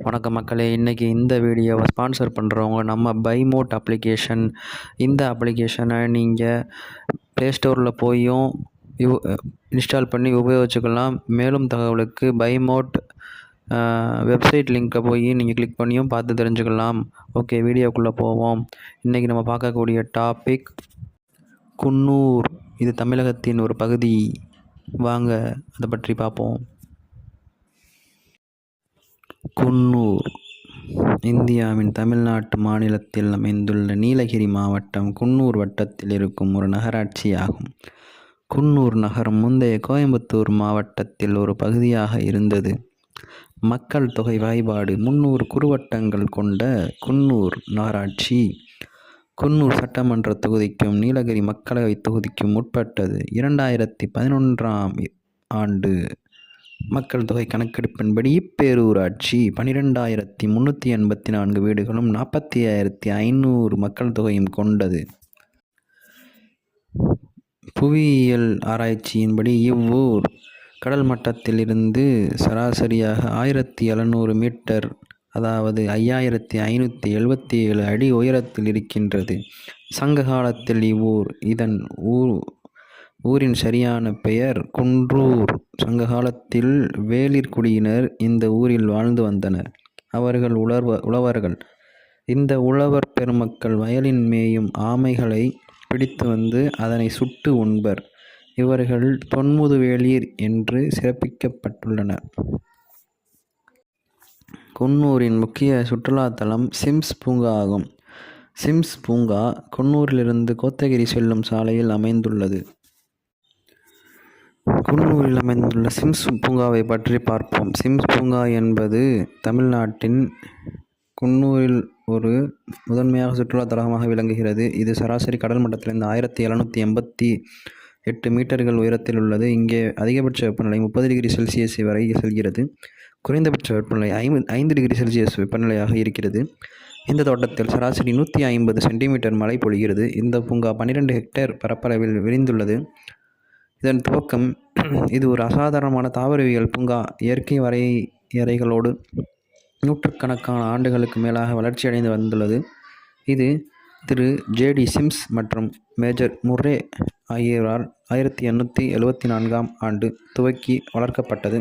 வணக்கம் மக்களே. இன்றைக்கி இந்த வீடியோவை ஸ்பான்சர் பண்ணுறவங்க நம்ம பைமோட் அப்ளிகேஷன். இந்த அப்ளிகேஷனை நீங்கள் ப்ளே ஸ்டோரில் போயும் இன்ஸ்டால் பண்ணி உபயோகிச்சுக்கலாம். மேலும் தகவலுக்கு பைமோட் வெப்சைட் லிங்க்கை போய் நீங்கள் கிளிக் பண்ணியும் பார்த்து தெரிஞ்சுக்கலாம். ஓகே, வீடியோக்குள்ளே போவோம். இன்றைக்கி நம்ம பார்க்கக்கூடிய டாபிக் குன்னூர். இது தமிழகத்தின் ஒரு பகுதி. வாங்க அதை பற்றி பார்ப்போம். குன்னூர் இந்தியாவின் தமிழ்நாட்டு மாநிலத்தில் அமைந்துள்ள நீலகிரி மாவட்டம் குன்னூர் வட்டத்தில் இருக்கும் ஒரு நகராட்சியாகும். குன்னூர் நகரம் முந்தைய கோயம்புத்தூர் மாவட்டத்தில் ஒரு பகுதியாக இருந்தது. மக்கள் தொகை வாய்பாடு 300 குறுவட்டங்கள் கொண்ட குன்னூர் நகராட்சி குன்னூர் சட்டமன்ற தொகுதிக்கும் நீலகிரி மக்களவை தொகுதிக்கும் உட்பட்டது. 2011ஆம் ஆண்டு மக்கள் தொகை கணக்கெடுப்பின்படி இப்பேரூராட்சி 12,384 வீடுகளும் 45,500 மக்கள் தொகையும் கொண்டது. புவியியல் ஆராய்ச்சியின்படி இவ்வூர் கடல் மட்டத்தில் இருந்து சராசரியாக 1,700 மீட்டர், அதாவது 5,577 அடி உயரத்தில் இருக்கின்றது. சங்க காலத்தில் ஊரின் சரியான பெயர் குன்றூர். சங்க காலத்தில் வேளிர் குடியினர் இந்த ஊரில் வாழ்ந்து வந்தனர். அவர்கள் உழவர்கள். இந்த உழவர் பெருமக்கள் வயலின் மேயும் ஆமைகளை பிடித்து வந்து அதனை சுட்டு உண்பர். இவர்கள் தொன்முது வேளிர் என்று சிறப்பிக்கப்பட்டுள்ளனர். குன்னூரின் முக்கிய சுற்றுலாத்தலம் சிம்ஸ் பூங்கா ஆகும். சிம்ஸ் பூங்கா குன்னூரிலிருந்து கோத்தகிரி செல்லும் சாலையில் அமைந்துள்ளது. குன்னூரில் அமைந்துள்ள சிம்ஸ் பூங்காவை பற்றி பார்ப்போம். சிம்ஸ் பூங்கா என்பது தமிழ்நாட்டின் குன்னூரில் ஒரு முதன்மையாக சுற்றுலாத்தலமாக விளங்குகிறது. இது சராசரி கடல் மட்டத்திலிருந்து 1,788 மீட்டர்கள் உயரத்தில் உள்ளது. இங்கே அதிகபட்ச வெப்பநிலை 30 டிகிரி செல்சியஸ் வரை செல்கிறது. குறைந்தபட்ச வெப்பநிலை 5 டிகிரி செல்சியஸ் வெப்பநிலையாக இருக்கிறது. இந்த தோட்டத்தில் சராசரி 150 சென்டிமீட்டர் மழை பொழிகிறது. இந்த பூங்கா 12 ஹெக்டேர் பரப்பளவில் விரிந்துள்ளது. இதன் துவக்கம் இது ஒரு அசாதாரணமான தாவரவியல் பூங்கா. இயற்கை வரையறைகளோடு நூற்றுக்கணக்கான ஆண்டுகளுக்கு மேலாக வளர்ச்சியடைந்து வந்துள்ளது. இது திரு ஜேடி சிம்ஸ் மற்றும் மேஜர் முர்ரே ஆகியோரால் 1874ஆம் ஆண்டு துவக்கி வளர்க்கப்பட்டது.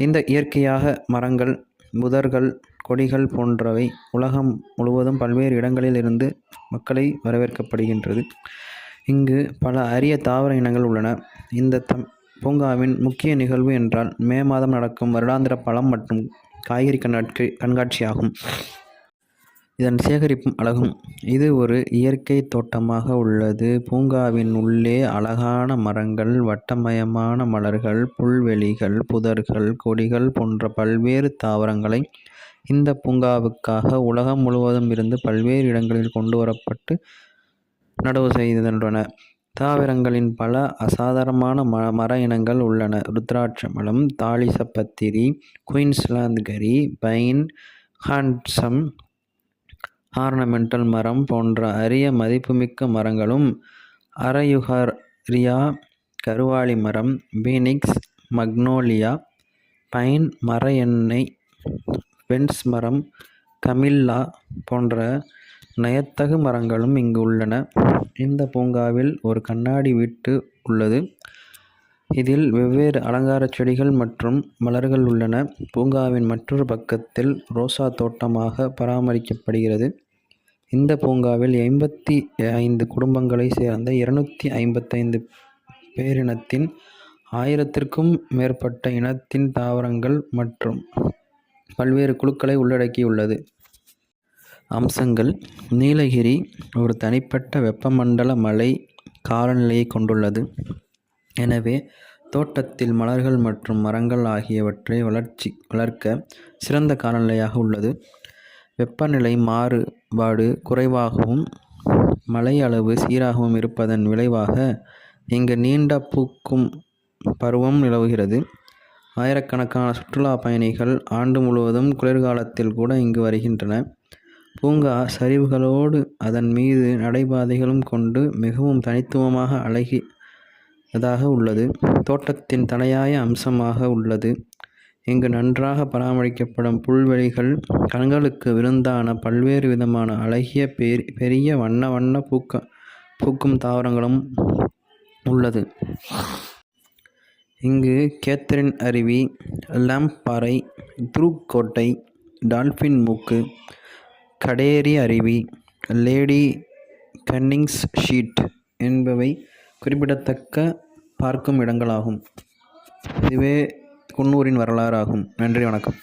இந்த இயற்கையாக மரங்கள், புதர்கள், கொடிகள் போன்றவை உலகம் முழுவதும் பல்வேறு இடங்களில் இருந்து மக்களை வரவேற்கப்படுகின்றது. இங்கு பல அரிய தாவர இனங்கள் உள்ளன. இந்த பூங்காவின் முக்கிய நிகழ்வு என்றால் மே மாதம் நடக்கும் வருடாந்திர பழம் மற்றும் காய்கறி கண்காட்சியாகும். இதன் சேகரிப்பும் அழகும். இது ஒரு இயற்கை தோட்டமாக உள்ளது. பூங்காவின் உள்ளே அழகான மரங்கள், வட்டமயமான மலர்கள், புல்வெளிகள், புதர்கள், கொடிகள் போன்ற பல்வேறு தாவரங்களை இந்த பூங்காவுக்காக உலகம் முழுவதும் இருந்து பல்வேறு இடங்களில் கொண்டு வரப்பட்டு நடவு செய்துள்ளன. தாவரங்களின் பல அசாதாரணமான மர இனங்கள் உள்ளன. ருத்ராட்ச மரம், தாலிசப்பத்திரி, குயின்ஸ்லாந்து கரி, பைன், ஹான்சம், ஆர்னமெண்டல் மரம் போன்ற அரிய மதிப்புமிக்க மரங்களும், அரயுகரியா, கருவாளி மரம், பீனிக்ஸ், மக்னோலியா, பைன், மர எண்ணெய், பென்ஸ் மரம், கமில்லா போன்ற நயத்தகு மரங்களும் இங்கு உள்ளன. இந்த பூங்காவில் ஒரு கண்ணாடி வீட்டு உள்ளது. இதில் வெவ்வேறு அலங்கார செடிகள் மற்றும் மலர்கள் உள்ளன. பூங்காவின் மற்றொரு பக்கத்தில் ரோசா தோட்டமாக பராமரிக்கப்படுகிறது. இந்த பூங்காவில் 85 குடும்பங்களை சேர்ந்த 255 பேரினத்தின் 1000க்கும் மேற்பட்ட இனத்தின் தாவரங்கள் மற்றும் பல்வேறு குழுக்களை உள்ளடக்கியுள்ளது. அம்சங்கள்: நீலகிரி ஒரு தனிப்பட்ட வெப்பமண்டல மழை காலநிலையை கொண்டுள்ளது. எனவே தோட்டத்தில் மலர்கள் மற்றும் மரங்கள் ஆகியவற்றை வளர்க்க சிறந்த காலநிலையாக உள்ளது. வெப்பநிலை மாறுபாடு குறைவாகவும் மழை அளவு சீராகவும் இருப்பதன் விளைவாக இங்கு நீண்ட பூக்கும் பருவம் நிலவுகிறது. ஆயிரக்கணக்கான சுற்றுலா பயணிகள் ஆண்டு முழுவதும் குளிர்காலத்தில் கூட இங்கு வருகின்றனர். பூங்கா சரிவுகளோடு அதன் மீது நடைபாதைகளும் கொண்டு மிகவும் தனித்துவமாக அழகியதாக உள்ளது. தோட்டத்தின் தலையாய அம்சமாக உள்ளது. இங்கு நன்றாக பராமரிக்கப்படும் புல்வெளிகள், கண்களுக்கு விருந்தான பல்வேறு விதமான அழகிய பெரிய வண்ண வண்ண பூக்கும் தாவரங்களும் உள்ளது. இங்கு கேத்தரின் அருவி, லேம்ப் பாறை, த்ரூக் கோட்டை, டால்பின் மூக்கு, கடேரி அருவி, லேடி கன்னிங்ஸ் ஷீட் என்பவை குறிப்பிடத்தக்க பார்க்கும் இடங்களாகும். இதுவே குன்னூரின் வரலாறு ஆகும். நன்றி, வணக்கம்.